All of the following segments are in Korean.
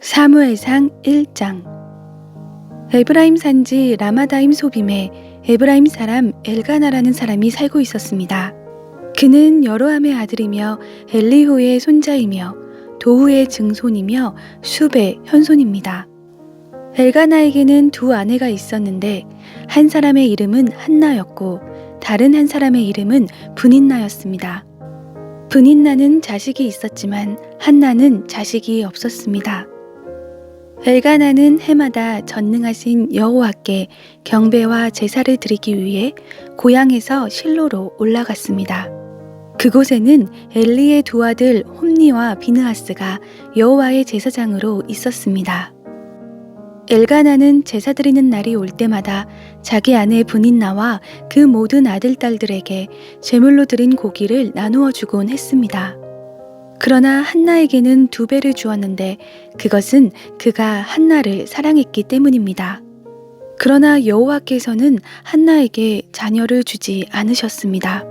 사무엘상 1장. 에브라임 산지 라마다임 소빔에 에브라임 사람 엘가나라는 사람이 살고 있었습니다. 그는 여로함의 아들이며 엘리후의 손자이며 도후의 증손이며 숲의 현손입니다. 엘가나에게는 두 아내가 있었는데 한 사람의 이름은 한나였고 다른 한 사람의 이름은 브닛나였습니다. 브닛나는 자식이 있었지만 한나는 자식이 없었습니다. 엘가나는 해마다 전능하신 여호와께 경배와 제사를 드리기 위해 고향에서 실로로 올라갔습니다. 그곳에는 엘리의 두 아들 홈니와 비느하스가 여호와의 제사장으로 있었습니다. 엘가나는 제사 드리는 날이 올 때마다 자기 아내 브닛나와 그 모든 아들, 딸들에게 제물로 드린 고기를 나누어 주곤 했습니다. 그러나 한나에게는 2배를 주었는데 그것은 그가 한나를 사랑했기 때문입니다. 그러나 여호와께서는 한나에게 자녀를 주지 않으셨습니다.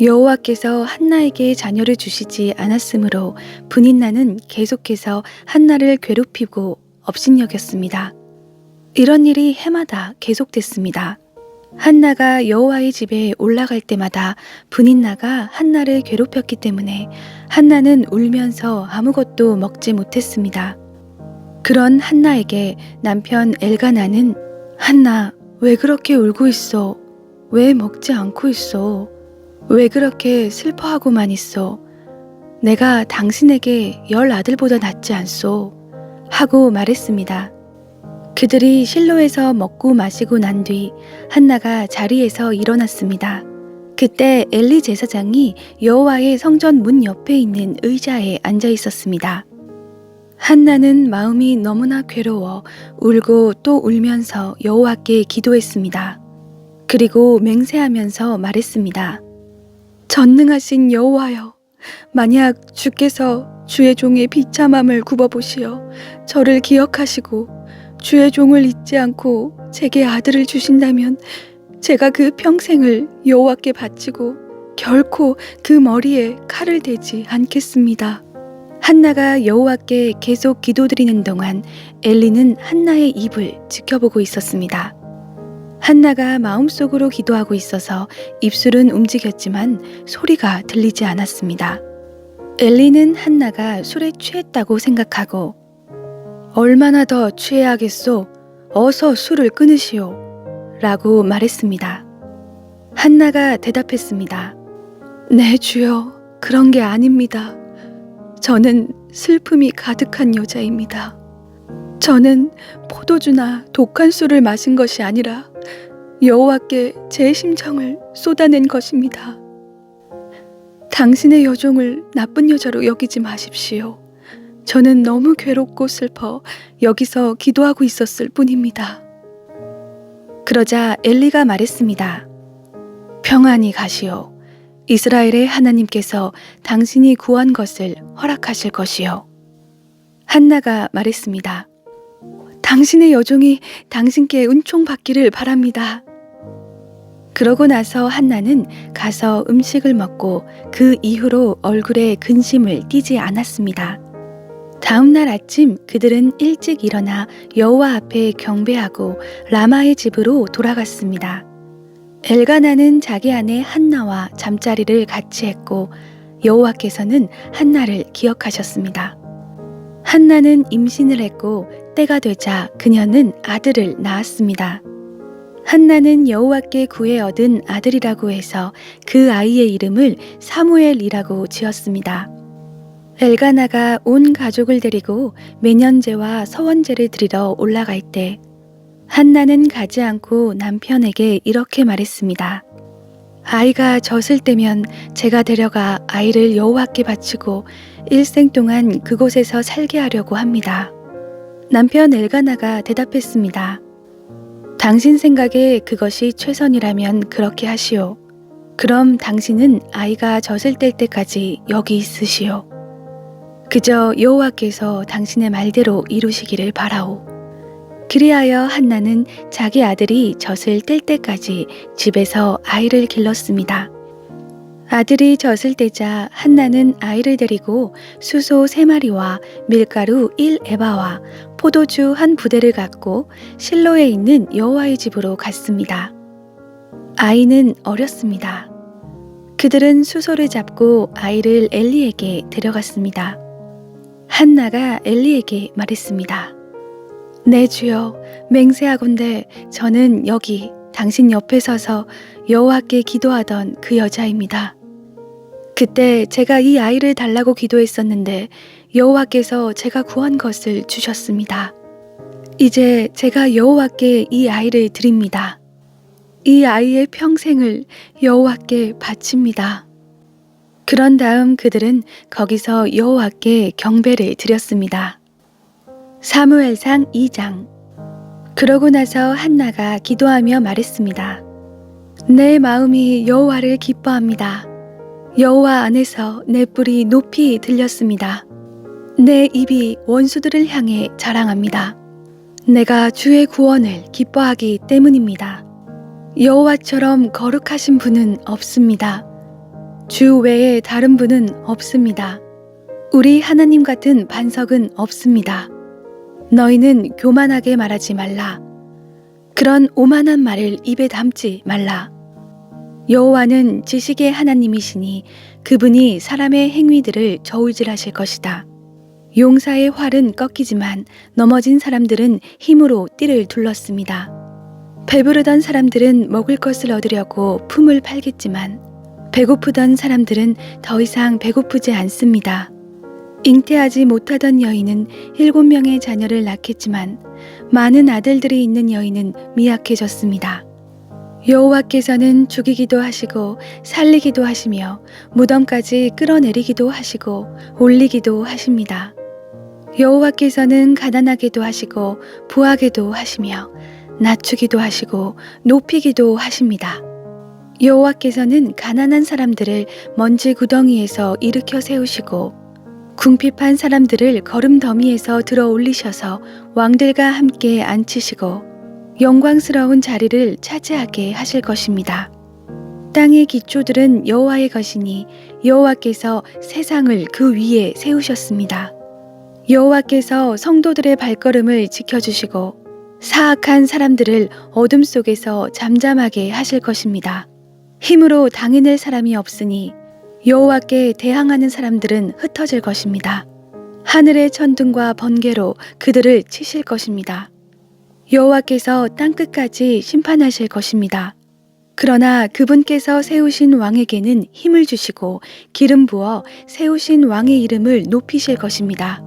여호와께서 한나에게 자녀를 주시지 않았으므로 브닛나는 계속해서 한나를 괴롭히고 업신여겼습니다. 이런 일이 해마다 계속됐습니다. 한나가 여호와의 집에 올라갈 때마다 브닛나가 한나를 괴롭혔기 때문에 한나는 울면서 아무것도 먹지 못했습니다. 그런 한나에게 남편 엘가나는 한나, 왜 그렇게 울고 있어? 왜 먹지 않고 있어? 왜 그렇게 슬퍼하고만 있어? 내가 당신에게 10 아들보다 낫지 않소? 하고 말했습니다. 그들이 실로에서 먹고 마시고 난 뒤 한나가 자리에서 일어났습니다. 그때 엘리 제사장이 여호와의 성전 문 옆에 있는 의자에 앉아 있었습니다. 한나는 마음이 너무나 괴로워 울고 또 울면서 여호와께 기도했습니다. 그리고 맹세하면서 말했습니다. 전능하신 여호와여, 만약 주께서 주의 종의 비참함을 굽어보시어 저를 기억하시고 주의 종을 잊지 않고 제게 아들을 주신다면 제가 그 평생을 여호와께 바치고 결코 그 머리에 칼을 대지 않겠습니다. 한나가 여호와께 계속 기도드리는 동안 엘리는 한나의 입을 지켜보고 있었습니다. 한나가 마음속으로 기도하고 있어서 입술은 움직였지만 소리가 들리지 않았습니다. 엘리는 한나가 술에 취했다고 생각하고 얼마나 더 취해야겠소? 어서 술을 끊으시오. 라고 말했습니다. 한나가 대답했습니다. 네, 주여, 그런 게 아닙니다. 저는 슬픔이 가득한 여자입니다. 저는 포도주나 독한 술을 마신 것이 아니라 여호와께 제 심정을 쏟아낸 것입니다. 당신의 여종을 나쁜 여자로 여기지 마십시오. 저는 너무 괴롭고 슬퍼 여기서 기도하고 있었을 뿐입니다. 그러자 엘리가 말했습니다. 평안히 가시오. 이스라엘의 하나님께서 당신이 구한 것을 허락하실 것이요. 한나가 말했습니다. 당신의 여종이 당신께 은총 받기를 바랍니다. 그러고 나서 한나는 가서 음식을 먹고 그 이후로 얼굴에 근심을 띠지 않았습니다. 다음 날 아침 그들은 일찍 일어나 여호와 앞에 경배하고 라마의 집으로 돌아갔습니다. 엘가나는 자기 아내 한나와 잠자리를 같이 했고 여호와께서는 한나를 기억하셨습니다. 한나는 임신을 했고 때가 되자 그녀는 아들을 낳았습니다. 한나는 여호와께 구해 얻은 아들이라고 해서 그 아이의 이름을 사무엘이라고 지었습니다. 엘가나가 온 가족을 데리고 매년제와 서원제를 드리러 올라갈 때 한나는 가지 않고 남편에게 이렇게 말했습니다. 아이가 젖을 때면 제가 데려가 아이를 여호와께 바치고 일생 동안 그곳에서 살게 하려고 합니다. 남편 엘가나가 대답했습니다. 당신 생각에 그것이 최선이라면 그렇게 하시오. 그럼 당신은 아이가 젖을 뗄 때까지 여기 있으시오. 그저 여호와께서 당신의 말대로 이루시기를 바라오. 그리하여 한나는 자기 아들이 젖을 뗄 때까지 집에서 아이를 길렀습니다. 아들이 젖을 떼자 한나는 아이를 데리고 수소 3마리와 밀가루 1에바와 포도주 1부대를 갖고 실로에 있는 여호와의 집으로 갔습니다. 아이는 어렸습니다. 그들은 수소를 잡고 아이를 엘리에게 데려갔습니다. 한나가 엘리에게 말했습니다. 네 주여, 맹세하건대 저는 여기 당신 옆에 서서 여호와께 기도하던 그 여자입니다. 그때 제가 이 아이를 달라고 기도했었는데 여호와께서 제가 구한 것을 주셨습니다. 이제 제가 여호와께 이 아이를 드립니다. 이 아이의 평생을 여호와께 바칩니다. 그런 다음 그들은 거기서 여호와께 경배를 드렸습니다. 사무엘상 2장. 그러고 나서 한나가 기도하며 말했습니다. 내 마음이 여호와를 기뻐합니다. 여호와 안에서 내 뿔이 높이 들렸습니다. 내 입이 원수들을 향해 자랑합니다. 내가 주의 구원을 기뻐하기 때문입니다. 여호와처럼 거룩하신 분은 없습니다. 주 외에 다른 분은 없습니다. 우리 하나님 같은 반석은 없습니다. 너희는 교만하게 말하지 말라. 그런 오만한 말을 입에 담지 말라. 여호와는 지식의 하나님이시니 그분이 사람의 행위들을 저울질하실 것이다. 용사의 활은 꺾이지만 넘어진 사람들은 힘으로 띠를 둘렀습니다. 배부르던 사람들은 먹을 것을 얻으려고 품을 팔겠지만 배고프던 사람들은 더 이상 배고프지 않습니다. 잉태하지 못하던 여인은 7명의 자녀를 낳겠지만 많은 아들들이 있는 여인은 미약해졌습니다. 여호와께서는 죽이기도 하시고 살리기도 하시며 무덤까지 끌어내리기도 하시고 올리기도 하십니다. 여호와께서는 가난하게도 하시고 부하게도 하시며 낮추기도 하시고 높이기도 하십니다. 여호와께서는 가난한 사람들을 먼지 구덩이에서 일으켜 세우시고 궁핍한 사람들을 거름더미에서 들어 올리셔서 왕들과 함께 앉히시고 영광스러운 자리를 차지하게 하실 것입니다. 땅의 기초들은 여호와의 것이니 여호와께서 세상을 그 위에 세우셨습니다. 여호와께서 성도들의 발걸음을 지켜주시고 사악한 사람들을 어둠 속에서 잠잠하게 하실 것입니다. 힘으로 당해낼 사람이 없으니 여호와께 대항하는 사람들은 흩어질 것입니다. 하늘의 천둥과 번개로 그들을 치실 것입니다. 여호와께서 땅끝까지 심판하실 것입니다. 그러나 그분께서 세우신 왕에게는 힘을 주시고 기름 부어 세우신 왕의 이름을 높이실 것입니다.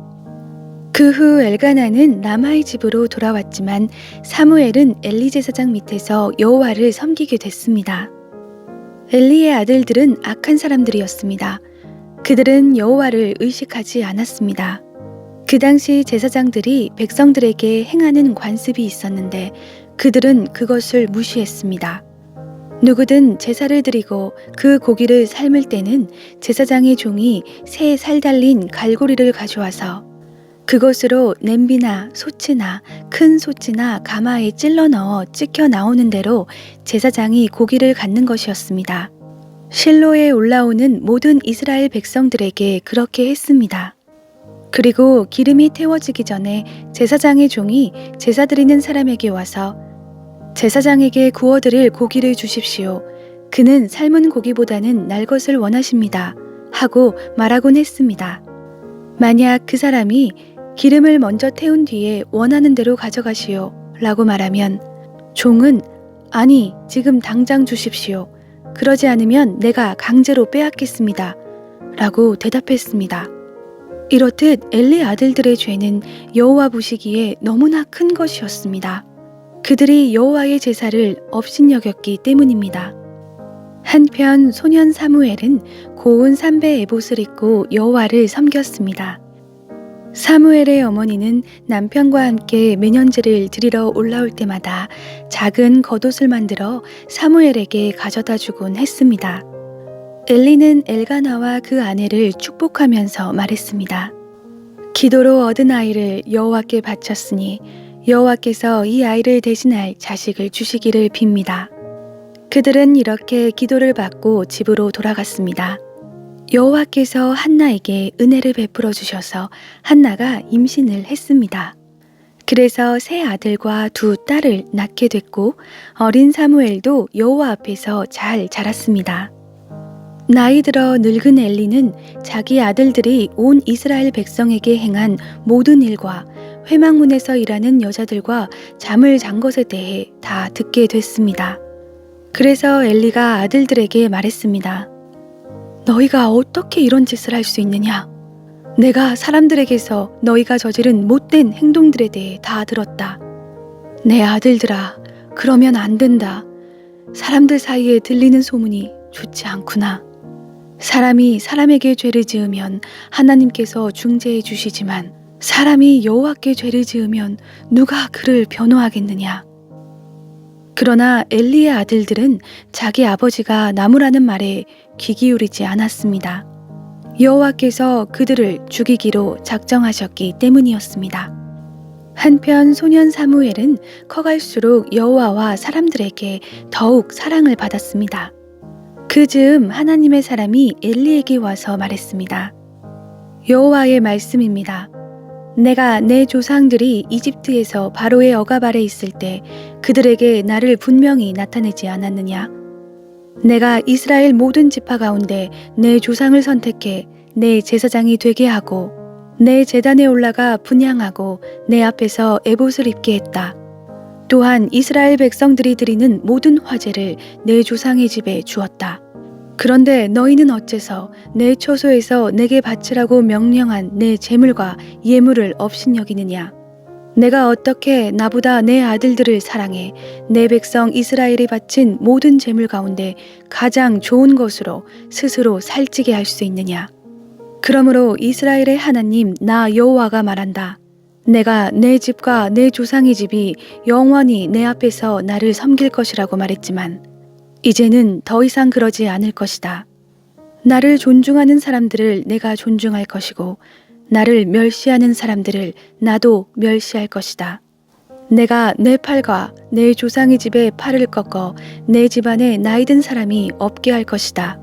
그 후 엘가나는 라마의 집으로 돌아왔지만 사무엘은 엘리 제사장 밑에서 여호와를 섬기게 됐습니다. 엘리의 아들들은 악한 사람들이었습니다. 그들은 여호와를 의식하지 않았습니다. 그 당시 제사장들이 백성들에게 행하는 관습이 있었는데 그들은 그것을 무시했습니다. 누구든 제사를 드리고 그 고기를 삶을 때는 제사장의 종이 새 살 달린 갈고리를 가져와서 그것으로 냄비나 소치나 큰 소치나 가마에 찔러 넣어 찍혀 나오는 대로 제사장이 고기를 갖는 것이었습니다. 실로에 올라오는 모든 이스라엘 백성들에게 그렇게 했습니다. 그리고 기름이 태워지기 전에 제사장의 종이 제사 드리는 사람에게 와서 제사장에게 구워드릴 고기를 주십시오. 그는 삶은 고기보다는 날 것을 원하십니다. 하고 말하곤 했습니다. 만약 그 사람이 기름을 먼저 태운 뒤에 원하는 대로 가져가시오 라고 말하면 종은 아니 지금 당장 주십시오. 그러지 않으면 내가 강제로 빼앗겠습니다. 라고 대답했습니다. 이렇듯 엘리 아들들의 죄는 여호와 보시기에 너무나 큰 것이었습니다. 그들이 여호와의 제사를 업신여겼기 때문입니다. 한편 소년 사무엘은 고운 삼배 에봇을 입고 여호와를 섬겼습니다. 사무엘의 어머니는 남편과 함께 매년제를 드리러 올라올 때마다 작은 겉옷을 만들어 사무엘에게 가져다 주곤 했습니다. 엘리는 엘가나와 그 아내를 축복하면서 말했습니다. 기도로 얻은 아이를 여호와께 바쳤으니 여호와께서 이 아이를 대신할 자식을 주시기를 빕니다. 그들은 이렇게 기도를 받고 집으로 돌아갔습니다. 여호와께서 한나에게 은혜를 베풀어 주셔서 한나가 임신을 했습니다. 그래서 세 아들과 두 딸을 낳게 됐고 어린 사무엘도 여호와 앞에서 잘 자랐습니다. 나이 들어 늙은 엘리는 자기 아들들이 온 이스라엘 백성에게 행한 모든 일과 회막문에서 일하는 여자들과 잠을 잔 것에 대해 다 듣게 됐습니다. 그래서 엘리가 아들들에게 말했습니다. 너희가 어떻게 이런 짓을 할 수 있느냐? 내가 사람들에게서 너희가 저지른 못된 행동들에 대해 다 들었다. 내 아들들아, 그러면 안 된다. 사람들 사이에 들리는 소문이 좋지 않구나. 사람이 사람에게 죄를 지으면 하나님께서 중재해 주시지만 사람이 여호와께 죄를 지으면 누가 그를 변호하겠느냐. 그러나 엘리의 아들들은 자기 아버지가 나무라는 말에 귀 기울이지 않았습니다. 여호와께서 그들을 죽이기로 작정하셨기 때문이었습니다. 한편 소년 사무엘은 커갈수록 여호와와 사람들에게 더욱 사랑을 받았습니다. 그 즈음 하나님의 사람이 엘리에게 와서 말했습니다. 여호와의 말씀입니다. 내가 내 조상들이 이집트에서 바로의 억압 아래 있을 때 그들에게 나를 분명히 나타내지 않았느냐? 내가 이스라엘 모든 지파 가운데 내 조상을 선택해 내 제사장이 되게 하고 내 제단에 올라가 분향하고 내 앞에서 에봇을 입게 했다. 또한 이스라엘 백성들이 드리는 모든 화제를 내 조상의 집에 주었다. 그런데 너희는 어째서 내 처소에서 내게 바치라고 명령한 내 제물과 예물을 업신여기느냐? 내가 어떻게 나보다 내 아들들을 사랑해 내 백성 이스라엘이 바친 모든 제물 가운데 가장 좋은 것으로 스스로 살찌게 할 수 있느냐? 그러므로 이스라엘의 하나님 나 여호와가 말한다. 내가 내 집과 내 조상의 집이 영원히 내 앞에서 나를 섬길 것이라고 말했지만 이제는 더 이상 그러지 않을 것이다. 나를 존중하는 사람들을 내가 존중할 것이고 나를 멸시하는 사람들을 나도 멸시할 것이다. 내가 내 팔과 내 조상의 집에 팔을 꺾어 내 집안에 나이든 사람이 없게 할 것이다.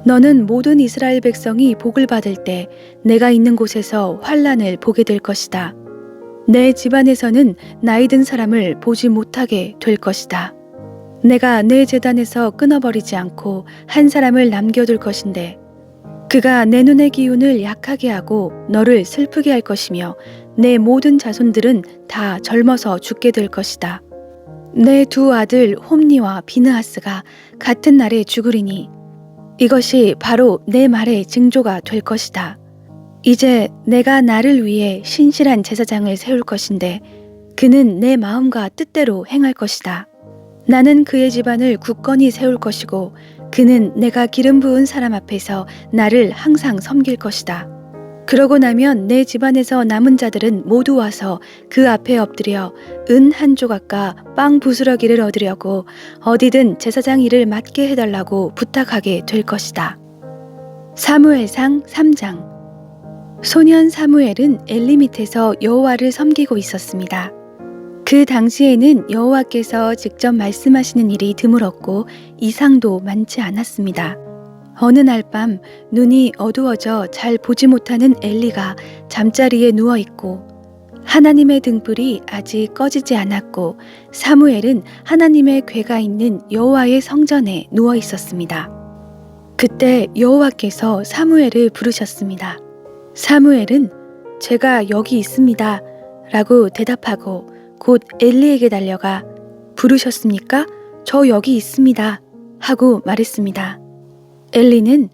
너는 모든 이스라엘 백성이 복을 받을 때 내가 있는 곳에서 환난을 보게 될 것이다. 내 집안에서는 나이든 사람을 보지 못하게 될 것이다. 내가 내 제단에서 끊어버리지 않고 한 사람을 남겨둘 것인데 그가 내 눈의 기운을 약하게 하고 너를 슬프게 할 것이며 내 모든 자손들은 다 젊어서 죽게 될 것이다. 내 두 아들 홈니와 비느하스가 같은 날에 죽으리니 이것이 바로 내 말의 징조가 될 것이다. 이제 내가 나를 위해 신실한 제사장을 세울 것인데 그는 내 마음과 뜻대로 행할 것이다. 나는 그의 집안을 굳건히 세울 것이고 그는 내가 기름 부은 사람 앞에서 나를 항상 섬길 것이다. 그러고 나면 내 집안에서 남은 자들은 모두 와서 그 앞에 엎드려 은 한 조각과 빵 부스러기를 얻으려고 어디든 제사장 일을 맡게 해달라고 부탁하게 될 것이다. 사무엘상 3장. 소년 사무엘은 엘리 밑에서 여호와를 섬기고 있었습니다. 그 당시에는 여호와께서 직접 말씀하시는 일이 드물었고 이상도 많지 않았습니다. 어느 날 밤 눈이 어두워져 잘 보지 못하는 엘리가 잠자리에 누워 있고 하나님의 등불이 아직 꺼지지 않았고 사무엘은 하나님의 궤가 있는 여호와의 성전에 누워 있었습니다. 그때 여호와께서 사무엘을 부르셨습니다. 사무엘은 제가 여기 있습니다 라고 대답하고 곧 엘리에게 달려가 부르셨습니까? 저 여기 있습니다 하고 말했습니다. 엘리는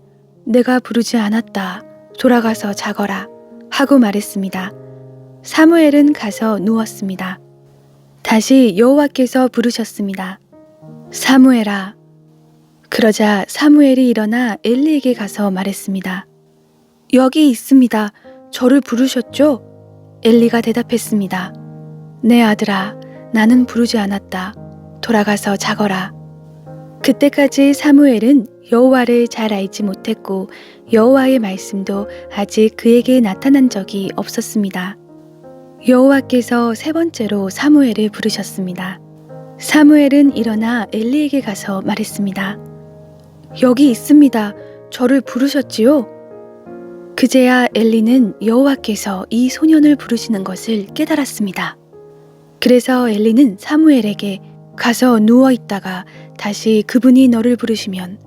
내가 부르지 않았다. 돌아가서 자거라 하고 말했습니다. 사무엘은 가서 누웠습니다. 다시 여호와께서 부르셨습니다. 사무엘아. 그러자 사무엘이 일어나 엘리에게 가서 말했습니다. 여기 있습니다. 저를 부르셨죠? 엘리가 대답했습니다. 내 아들아, 나는 부르지 않았다. 돌아가서 자거라. 그때까지 사무엘은 여호와를 잘 알지 못했고 여호와의 말씀도 아직 그에게 나타난 적이 없었습니다. 여호와께서 세 번째로 사무엘을 부르셨습니다. 사무엘은 일어나 엘리에게 가서 말했습니다. 여기 있습니다. 저를 부르셨지요? 그제야 엘리는 여호와께서 이 소년을 부르시는 것을 깨달았습니다. 그래서 엘리는 사무엘에게 가서 누워 있다가 다시 그분이 너를 부르시면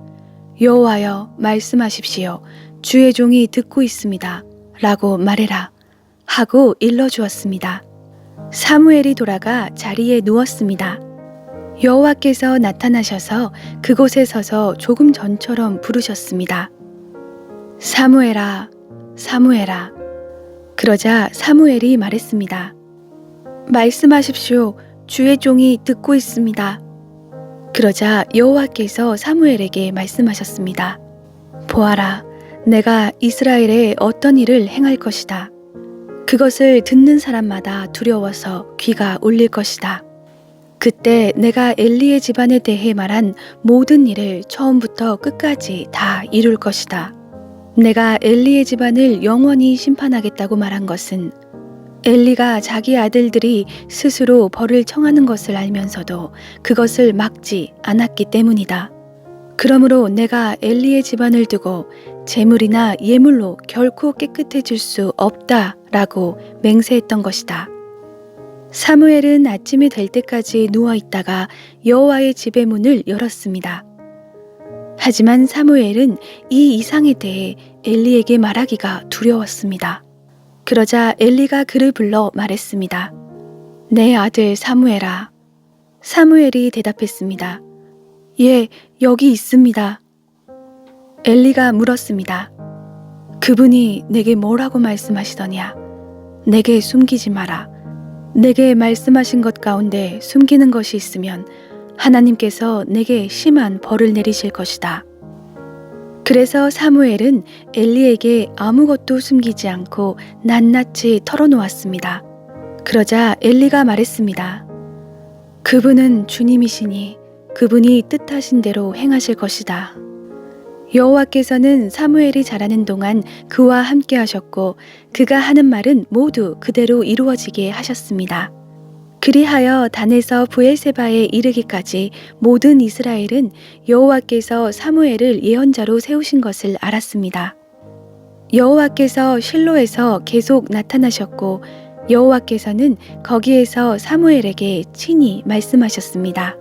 여호와여 말씀하십시오. 주의 종이 듣고 있습니다. 라고 말해라. 하고 일러주었습니다. 사무엘이 돌아가 자리에 누웠습니다. 여호와께서 나타나셔서 그곳에 서서 조금 전처럼 부르셨습니다. 사무엘아, 사무엘아. 그러자 사무엘이 말했습니다. 말씀하십시오. 주의 종이 듣고 있습니다. 그러자 여호와께서 사무엘에게 말씀하셨습니다. 보아라, 내가 이스라엘에 어떤 일을 행할 것이다. 그것을 듣는 사람마다 두려워서 귀가 울릴 것이다. 그때 내가 엘리의 집안에 대해 말한 모든 일을 처음부터 끝까지 다 이룰 것이다. 내가 엘리의 집안을 영원히 심판하겠다고 말한 것은 엘리가 자기 아들들이 스스로 벌을 청하는 것을 알면서도 그것을 막지 않았기 때문이다. 그러므로 내가 엘리의 집안을 두고 제물이나 예물로 결코 깨끗해질 수 없다라고 맹세했던 것이다. 사무엘은 아침이 될 때까지 누워 있다가 여호와의 집의 문을 열었습니다. 하지만 사무엘은 이 이상에 대해 엘리에게 말하기가 두려웠습니다. 그러자 엘리가 그를 불러 말했습니다. 내 아들 사무엘아. 사무엘이 대답했습니다. 예, 여기 있습니다. 엘리가 물었습니다. 그분이 내게 뭐라고 말씀하시더냐? 내게 숨기지 마라. 내게 말씀하신 것 가운데 숨기는 것이 있으면 하나님께서 내게 심한 벌을 내리실 것이다. 그래서 사무엘은 엘리에게 아무것도 숨기지 않고 낱낱이 털어놓았습니다. 그러자 엘리가 말했습니다. 그분은 주님이시니 그분이 뜻하신 대로 행하실 것이다. 여호와께서는 사무엘이 자라는 동안 그와 함께 하셨고 그가 하는 말은 모두 그대로 이루어지게 하셨습니다. 그리하여 단에서 브엘세바에 이르기까지 모든 이스라엘은 여호와께서 사무엘을 예언자로 세우신 것을 알았습니다. 여호와께서 실로에서 계속 나타나셨고 여호와께서는 거기에서 사무엘에게 친히 말씀하셨습니다.